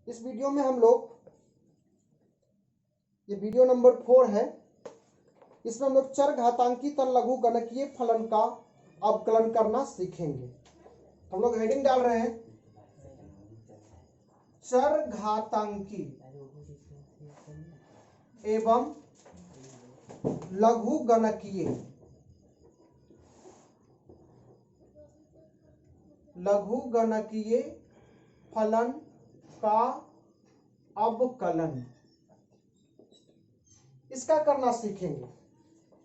इस वीडियो में हम लोग, ये वीडियो नंबर 4 है, इसमें हम लोग चरघातांकी तथा लघु गणकीय फलन का अवकलन करना सीखेंगे। हम लोग हेडिंग डाल रहे हैं चरघातांकी एवं लघु गणकीय फलन का अवकलन, इसका करना सीखेंगे।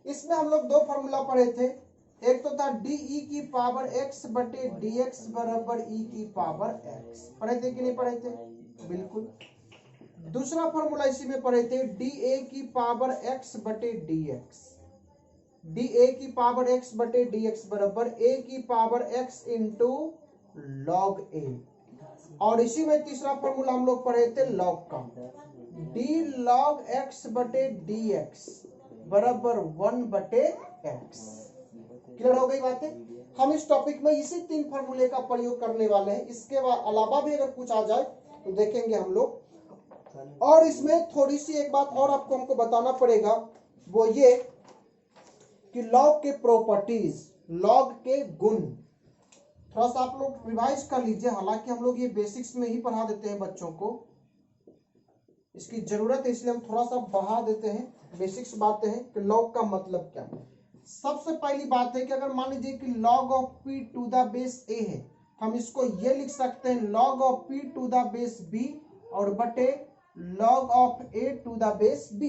इसमें हम लोग दो फॉर्मूला पढ़े थे। एक तो था डी ई की पावर एक्स बटे डी एक्स बराबर ई की पावर एक्स, पढ़े थे कि नहीं पढ़े थे? बिल्कुल। दूसरा फॉर्मूला इसी में पढ़े थे डी ए की पावर एक्स बटे डी एक्स, डी ए की पावर एक्स बटे डी एक्स बराबर ए की पावर एक्स इंटू लॉग ए। और इसी में तीसरा फॉर्मूला हम लोग पढ़े थे लॉग का, डी लॉग एक्स बटे डी एक्स बराबर 1 बटे एक्स। क्लियर हो गई बातें? हम इस टॉपिक में इसी 3 फॉर्मूले का प्रयोग करने वाले हैं। इसके अलावा भी अगर कुछ आ जाए तो देखेंगे हम लोग। और इसमें थोड़ी सी एक बात और आपको हमको बताना पड़ेगा, वो ये कि लॉग के प्रॉपर्टीज, लॉग के गुण थोड़ा सा आप लोग रिवाइज कर लीजिए। हालांकि हम लोग ये बेसिक्स में ही पढ़ा देते हैं बच्चों को, इसकी जरूरत है इसलिए हम थोड़ा सा बढ़ा देते हैं। बेसिक्स बातें हैं कि लॉग का मतलब क्या है। सबसे पहली बात है कि अगर मान लीजिए कि log of p to the base a है, हम इसको ये लिख सकते हैं log of p to the base b और बटे log of a to the base b।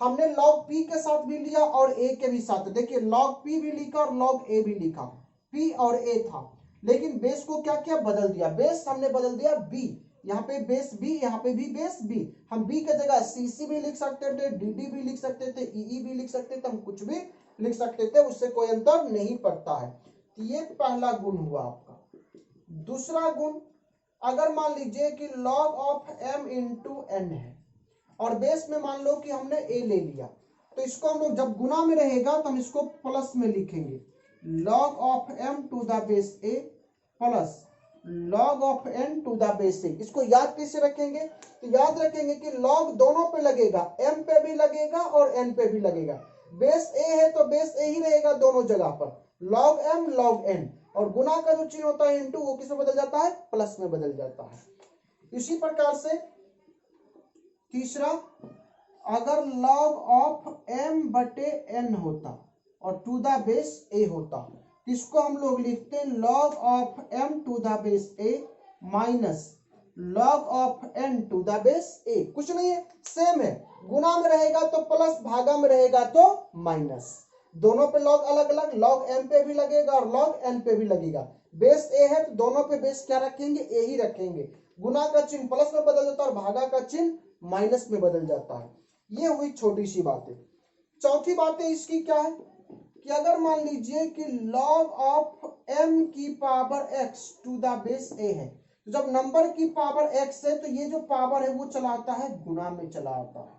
हमने log p के साथ भी लिया और a के भी साथ। देखिए log p भी लिखा और log a भी लिखा, p और a था, लेकिन बेस को क्या किया, बदल दिया। बेस हमने बदल दिया b, यहाँ पे बेस b, यहाँ पे भी बेस b। हम b के जगह cc भी लिख सकते थे, dd भी लिख सकते थे, ee भी लिख सकते थे, हम कुछ भी लिख सकते थे, उससे कोई अंतर नहीं पड़ता है। तो ये पहला गुण हुआ आपका। दूसरा गुण, अगर मान लीजिए कि log of m into n है और बेस में मान लो कि हमने a ले लिया, तो इसको हम लोग जब गुना में रहेगा तो हम इसको प्लस में लिखेंगे, log of m to the base a plus log of n to the base a। इसको याद कैसे रखेंगे? तो याद रखेंगे कि log दोनों पे लगेगा, m पे भी लगेगा और n पे भी लगेगा। बेस a है तो बेस a ही रहेगा दोनों जगह पर, log m log n। और गुना का जो चिन्ह होता है इंटू, वो किस में बदल जाता है, प्लस में बदल जाता है। इसी प्रकार से तीसरा, अगर log ऑफ m बटे n होता और टू द बेस a होता, इसको हम लोग लिखते हैं log of m to the base a minus log of n to the base a। कुछ नहीं है, सेम है। गुना में रहेगा तो प्लस, भागा में रहेगा तो माइनस। दोनों पे लॉग अलग अलग, लॉग m पे भी लगेगा और लॉग n पे भी लगेगा। बेस a है तो दोनों पे बेस क्या रखेंगे, a ही रखेंगे। गुना का चिन्ह प्लस में बदल जाता है और भागा का चिन्ह माइनस में बदल जाता है। ये हुई छोटी सी बातें। चौथी बातें इसकी क्या है कि अगर मान लीजिए कि log ऑफ m की power x to the base a है, तो जब नंबर की पावर x है तो ये जो पावर है वो चला आता है गुना में चला आता है।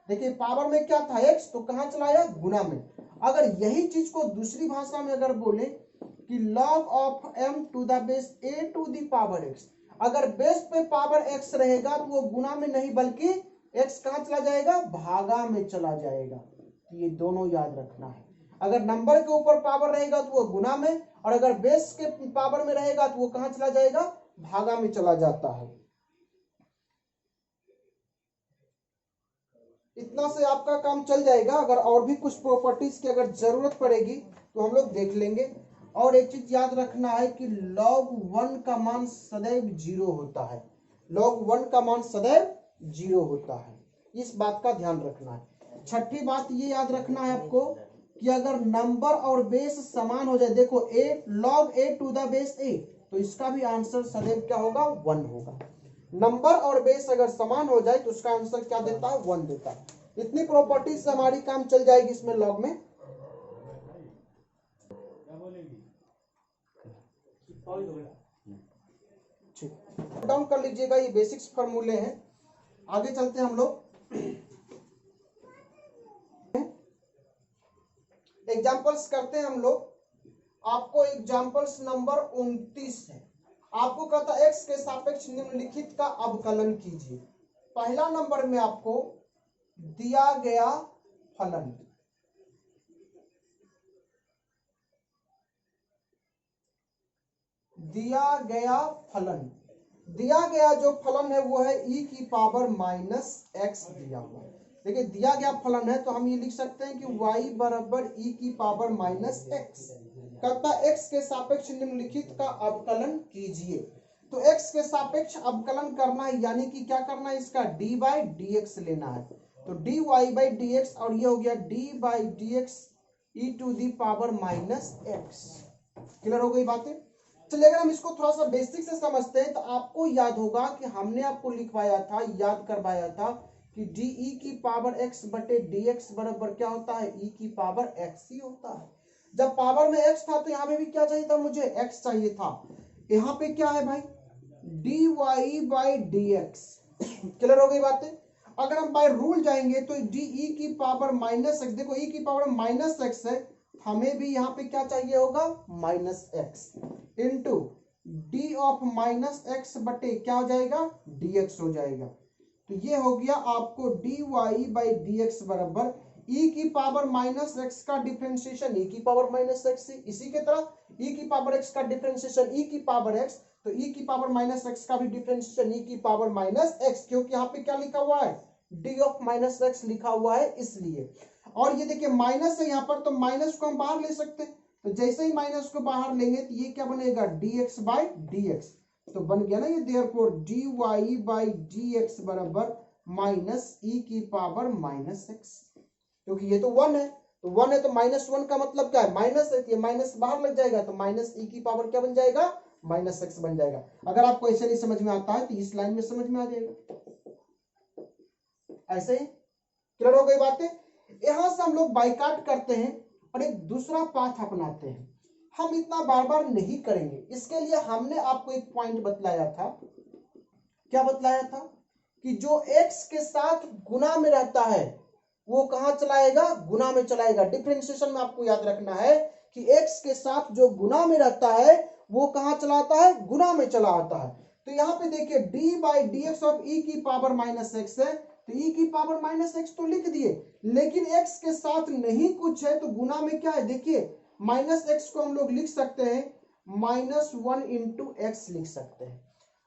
देखिए पावर में क्या था x, तो कहां चलाया, गुना में। अगर यही चीज को दूसरी भाषा में अगर बोले कि log of m to the base a to the power x, अगर बेस पे पावर x रहेगा तो वो गुना में नहीं बल्कि x कहां चला जाएगा, भागा में चला जाएगा। तो ये दोनों याद रखना है। अगर नंबर के ऊपर पावर रहेगा तो वो गुना में, और अगर बेस के पावर में रहेगा तो वो कहां चला जाएगा, भागा में चला जाता है। इतना से आपका काम चल जाएगा। अगर और भी कुछ प्रॉपर्टीज की अगर जरूरत पड़ेगी तो हम लोग देख लेंगे। और एक चीज याद रखना है कि log 1 का मान सदैव 0 होता है, log 1 का मान सदैव 0 होता है, इस बात का ध्यान रखना है। छठी बात ये याद रखना है आपको कि अगर नंबर और बेस समान हो जाए, देखो a log a to the base a, तो इसका भी आंसर सदैव क्या होगा, 1 होगा। नंबर और बेस अगर समान हो जाए तो उसका आंसर क्या देता है, 1 देता है। इतनी प्रॉपर्टीज से हमारी काम चल जाएगी इसमें लॉग में। ठीक, डाउन कर लीजिएगा, ये बेसिक्स फॉर्मूले हैं। आगे चलते हैं हम लोग। एग्जाम्पल्स करते हैं हम लोग। आपको एग्जाम्पल्स नंबर 29 है, आपको कहता है x के सापेक्ष निम्नलिखित का अवकलन कीजिए। पहला नंबर में आपको दिया गया फलन, दिया गया जो फलन है वो है e की पावर माइनस x दिया हुआ। देखिए दिया गया फलन है तो हम ये लिख सकते हैं कि y बराबर e की पावर माइनस x। कहता है x के सापेक्ष निम्नलिखित का अवकलन कीजिए। तो x के सापेक्ष अवकलन करना है, यानी कि क्या करना है, इसका d बाई डी एक्स लेना है। तो dy बाई डी एक्स और ये हो गया d by d x e to the power minus x। Clear हो गई बातें। चलिए अगर हम इसको थोड़ा सा बेसिक से समझते हैं तो आपको याद होगा कि हमने आपको लिखवाया था, याद करवाया था कि डी ई की पावर x बटे डी एक्स बराबर क्या होता है, e की पावर x ही होता है। जब पावर में x था तो यहाँ पे भी क्या चाहिए था, मुझे x चाहिए था। यहाँ पे क्या है भाई, d y by d x. Clear हो गई बातें। अगर हम बाय रूल जाएंगे तो डी ई की पावर माइनस एक्स, देखो e की पावर माइनस एक्स है, हमें भी यहाँ पे क्या चाहिए होगा, minus x into D of minus x बटे क्या हो जाएगा, डी एक्स हो जाएगा। तो ये हो गया आपको d y by d x बराबर e की पावर माइनस एक्स का डिफरेंशिएशन e की पावर माइनस एक्स से, इसी के तरह e की पावर x का डिफरेंशिएशन e की पावर x, तो e की पावर माइनस एक्स का भी डिफरेंशिएशन e की पावर माइनस एक्स, क्योंकि यहाँ पे क्या लिखा हुआ है, d ऑफ माइनस एक्स लिखा हुआ है इसलिए। और ये देखिए माइनस है यहाँ पर, तो माइनस को हम बाहर ले सकते हैं। तो जैसे ही माइनस को बाहर लेंगे तो ये क्या बनेगा, dx बाई dx। तो बन गया ना ये, देयरफॉर dy बाई dx बराबर माइनस e की पावर माइनस x, क्योंकि ये तो 1 है, तो 1 है तो माइनस 1 का मतलब क्या है, माइनस है, ये माइनस बाहर लग जाएगा तो माइनस e की पावर क्या बन जाएगा, माइनस x बन जाएगा। अगर आपको ऐसे नहीं समझ में आता है तो इस लाइन में समझ में आ जाएगा, ऐसे ही। क्लियर हो गई बातें। यहां से हम लोग बाइकाट करते हैं और एक दूसरा पाथ अपनाते हैं। हम इतना बार बार नहीं करेंगे, इसके लिए हमने आपको एक पॉइंट बतलाया था। क्या बतलाया था कि जो x के साथ गुना में रहता है वो कहां चलाएगा, गुना में चलाएगा। डिफरेंशिएशन में आपको याद रखना है कि x के साथ जो गुना में रहता है वो कहां चलाता है, गुना में चला आता है। तो यहाँ पे देखिए d by d x of e की पावर माइनस एक्स है, तो e की पावर माइनस एक्स तो लिख दिए, लेकिन x के साथ नहीं कुछ है तो गुना में क्या है, देखिए माइनस एक्स को हम लोग लिख सकते हैं माइनस 1 इंटू एक्स लिख सकते हैं।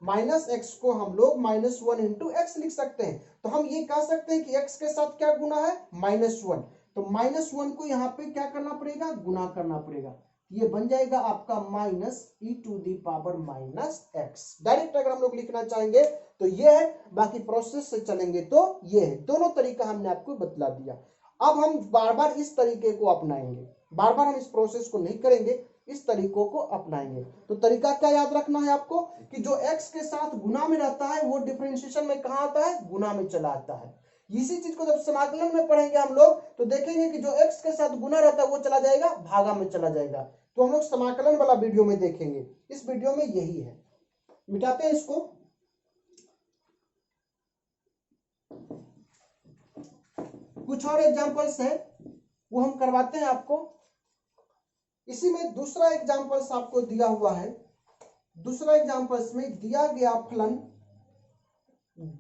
माइनस एक्स को हम लोग माइनस 1 इंटू एक्स लिख सकते हैं। तो हम ये कह सकते हैं कि x के साथ क्या गुना है, माइनस 1, तो माइनस 1 को यहाँ पे क्या करना पड़ेगा, गुना करना पड़ेगा। ये बन जाएगा आपका minus e to the power minus x. Direct अगर हम लोग लिखना चाहेंगे तो ये है, बाकी प्रोसेस से चलेंगे तो ये है। दोनों तरीका हमने आपको बतला दिया। अब हम बार बार इस तरीके को अपनाएंगे, बार बार हम इस प्रोसेस को नहीं करेंगे, इस तरीकों को अपनाएंगे। तो तरीका क्या याद रखना है आपको कि जो x के साथ गुना में रहता है वो डिफरेंशिएशन में कहां आता है, गुना में चला आता है। इसी चीज को जब समाकलन में पढ़ेंगे हम लोग तो देखेंगे कि जो x के साथ गुना रहता है वो चला जाएगा, भागा में चला जाएगा। तो हम लोग समाकलन वाला वीडियो में देखेंगे, इस वीडियो में यही है। मिटाते हैं इसको। कुछ और एग्जांपल्स है वो हम करवाते हैं आपको। इसी में दूसरा एग्जांपल्स आपको दिया हुआ है। दूसरा एग्जांपल्स में दिया गया फलन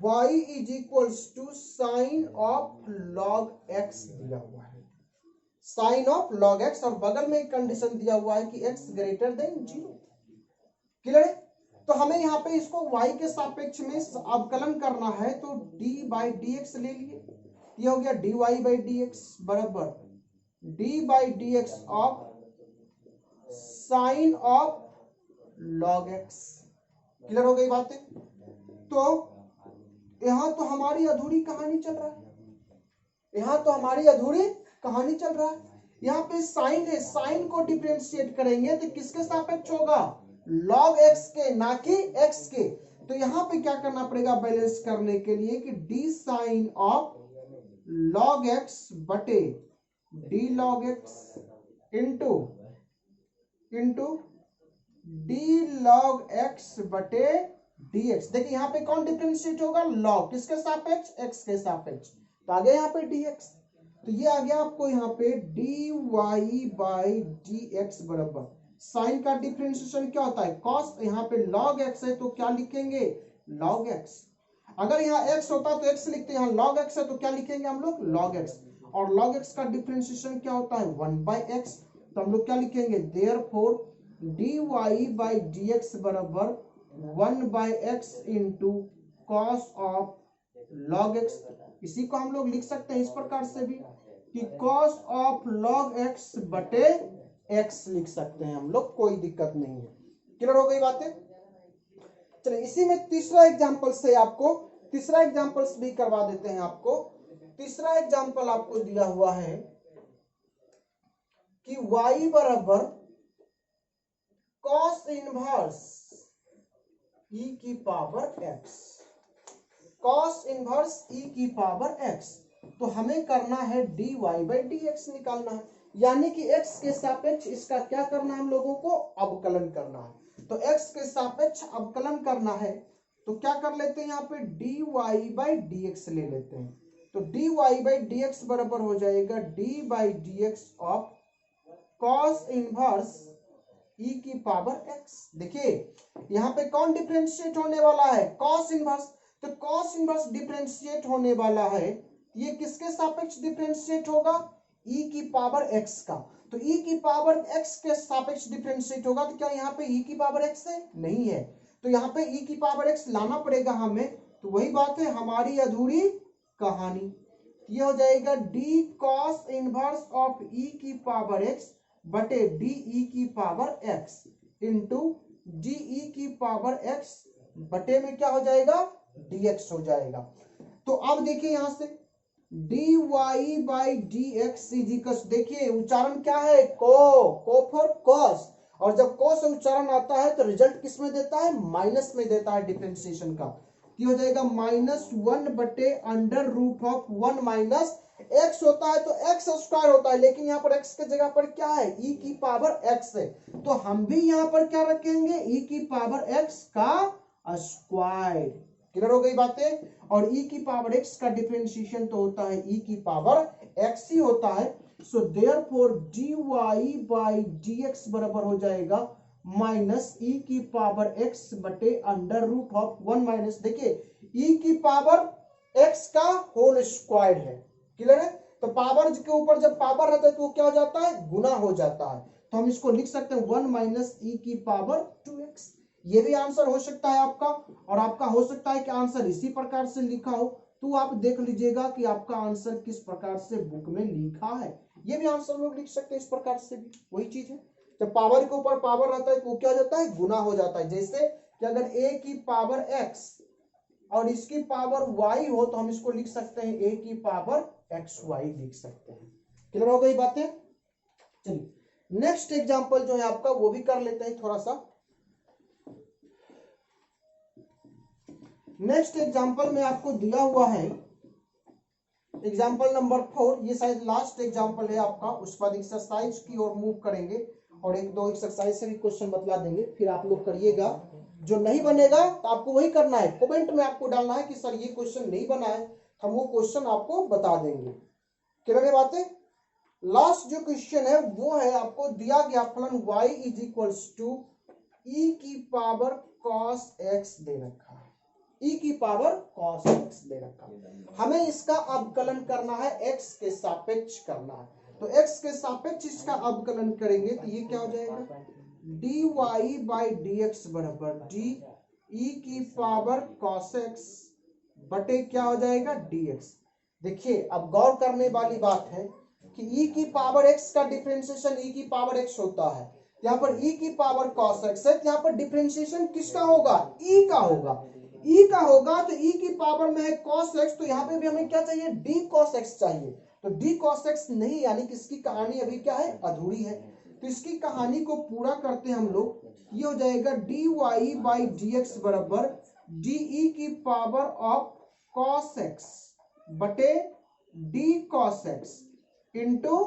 y is equals to sine of log x दिया हुआ है, साइन ऑफ लॉग x, और बगल में एक कंडीशन दिया हुआ है कि x ग्रेटर देन 0। क्लियर है। तो हमें यहाँ पे इसको y के सापेक्ष में अवकलन करना है, तो d बाई डी एक्स ले लिए, ये हो गया dy बाई डी एक्स बराबर d by d x of sine of log x। Clear हो गई बातें। तो यहां तो हमारी अधूरी कहानी चल रहा है, यहां तो हमारी अधूरी कहानी चल रहा है। यहाँ पे साइन है, साइन को डिफरेंशिएट करेंगे तो किसके सापेक्ष होगा, लॉग x के, ना कि x के। तो यहाँ पे क्या करना पड़ेगा बैलेंस करने के लिए कि d sine of log x बटे d log x into d log x बटे dx। देखिए यहाँ पे कौन डिफरेंशिएट होगा, लॉग, किसके सापेक्ष, x के सापेक्ष। तो आ गया यहाँ पे dx, तो ये आ गया आपको यहाँ पे dy बाई dx बराबर साइन का डिफरेंशिएशन क्या होता है कॉस, यहाँ पे log x है तो क्या लिखेंगे log x। अगर यहाँ x होता तो x लिखते हैं, यहाँ log x है तो क्या लिखेंगे हम लोग log x, और log x का डिफरेंशिएशन क्या होता है 1/x, तो हम लोग क्या लिखेंगे देयरफॉर dy by dx बराबर 1/x into cos of log x। इसी को हम लोग लिख सकते हैं इस प्रकार से भी कि कॉस ऑफ log x बटे x लिख सकते हैं हम लोग, कोई दिक्कत नहीं है। क्लियर हो गई बातें। चलिए इसी में तीसरा एग्जांपल से आपको तीसरा एग्जांपल्स भी करवा देते हैं आपको। तीसरा एग्जांपल आपको दिया हुआ है कि y बराबर कॉस इनवर्स e की power x, cos inverse e की पावर x, तो हमें करना है dy by dx निकालना है, यानी कि x के सापेक्ष इसका क्या करना है हम लोगों को अवकलन करना है। तो x के सापेक्ष अवकलन करना है तो क्या कर लेते हैं यहाँ पे dy by dx ले लेते हैं, तो dy by dx बराबर हो जाएगा d by dx of cos inverse e की पावर x। देखिए यहाँ पे कौन डिफरेंशिएट होने वाला है cos इनवर्स, तो cos इनवर्स डिफरेंशिएट होने वाला है, ये किसके सापेक्ष डिफरेंशिएट होगा e की पावर x का, तो e की पावर x के सापेक्ष डिफरेंशिएट होगा, तो क्या यहाँ पे e की पावर x है नहीं है, तो यहाँ पे e की पावर x लाना पड़ेगा हमें, तो वही बात है हमारी अधूरी कहानी। ये हो जाएगा d cos inverse of e की पावर x बटे डी ई की power x into D E की पावर x बटे में क्या हो जाएगा dx हो जाएगा। तो अब देखिए यहां से dy बाई dx इजिकल्स, देखिए उच्चारण क्या है को फॉर कॉस, और जब कॉस उच्चारण आता है तो रिजल्ट किस में देता है माइनस में देता है डिफरेंशिएशन का, ये हो जाएगा -1 बटे under root of 1 minus x होता है तो x स्क्वायर होता है, लेकिन यहाँ पर x के जगह पर क्या है e की पावर x है, तो हम भी यहाँ पर क्या रखेंगे e की पावर x का स्क्वायर। क्लियर हो गई बातें। और e की पावर x का डिफरेंशिएशन तो होता है e की पावर x ही होता है, so therefore dy by dx बराबर हो जाएगा माइनस e की पावर x बटे अंडर रूट ऑफ 1 माइनस, देखिए e की पावर x का होल स्क्वायर है। क्लियर है, तो पावर के ऊपर जब पावर रहता है तो वो क्या हो जाता है गुना हो जाता है, तो हम इसको लिख सकते हैं 1 माइनस e की पावर 2x। ये भी आंसर हो सकता है आपका, और आपका हो सकता है कि आंसर इसी प्रकार से लिखा हो, तो आप देख लीजिएगा कि आपका आंसर किस प्रकार से बुक में लिखा है। ये भी आंसर लोग लिख सकते हैं इस प्रकार से भी, वही चीज है जब पावर के ऊपर पावर रहता है तो वो क्या हो जाता है गुना हो जाता है। जैसे कि अगर a की पावर x और इसकी पावर y हो तो हम इसको लिख सकते हैं a की पावर xy लिख सकते हैं। क्लियर हो गई बातें। चलिए नेक्स्ट एग्जांपल जो है आपका वो भी कर लेते हैं थोड़ा सा। नेक्स्ट एग्जांपल में आपको दिया हुआ है एग्जांपल नंबर 4, ये शायद लास्ट एग्जांपल है आपका, उसके बाद एक्सरसाइज की ओर मूव करेंगे और एक दो एक्सरसाइज से भी क्वेश्चन बतला देंगे, फिर आप लोग करिएगा। जो नहीं बनेगा तो आपको वही करना है, कमेंट में आपको डालना है कि सर ये क्वेश्चन नहीं बना है, हम वो क्वेश्चन आपको बता देंगे। क्लियर है बातें। लास्ट जो क्वेश्चन है वो है आपको दिया गया फलन y is equals to e की पावर cos x दे रखा है, e की पावर cos x दे रखा है, हमें इसका अवकलन करना है x के सापेक्ष करना है, तो x के सापेक्ष इसका अवकलन करेंगे तो ये क्या हो जाएगा dy बाई dx बराबर d e की पावर cos x बटे क्या हो जाएगा dx। देखिए अब गौर करने वाली बात है कि e की पावर x का डिफरेंशिएशन e की पावर x होता है, यहाँ पर e की पावर cos x है, यहाँ पर डिफरेंशिएशन किसका होगा e का होगा, e का होगा तो e की पावर में है cos x, तो यहाँ पे भी हमें क्या चाहिए d cos x चाहिए, तो d cos x नहीं, यानी कि इसकी कहानी अभी क्या है अधूरी है, तो इसकी कहानी को पूरा करते हैं हम लोग। ये हो जाएगा dy बाई dx बराबर de की पावर ऑफ cos x बटे d cos x into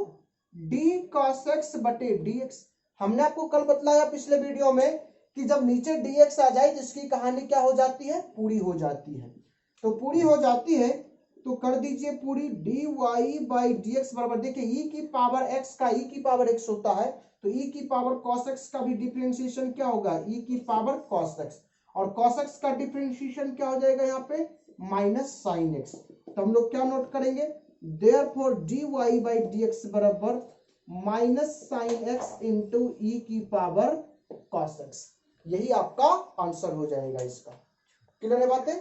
d cos x बटे dx। हमने आपको कल बतलाया पिछले वीडियो में कि जब नीचे dx आ जाए तो इसकी कहानी क्या हो जाती है पूरी हो जाती है, तो पूरी हो जाती है तो कर दीजिए पूरी dy बाई dx बराबर, देखिए e की पावर x का e की पावर x होता है तो तो e की पावर cos x का भी डिफरेंशिएशन क्या होगा, e की पावर cos x, और cos x का डिफरेंशिएशन क्या हो जाएगा यहाँ पे माइनस साइन x। तो हम लोग क्या नोट करेंगे, देयरफॉर dy बाई dx बराबर minus sine x into e की पावर cos x। यही आपका आंसर हो जाएगा इसका। क्लियर है बातें?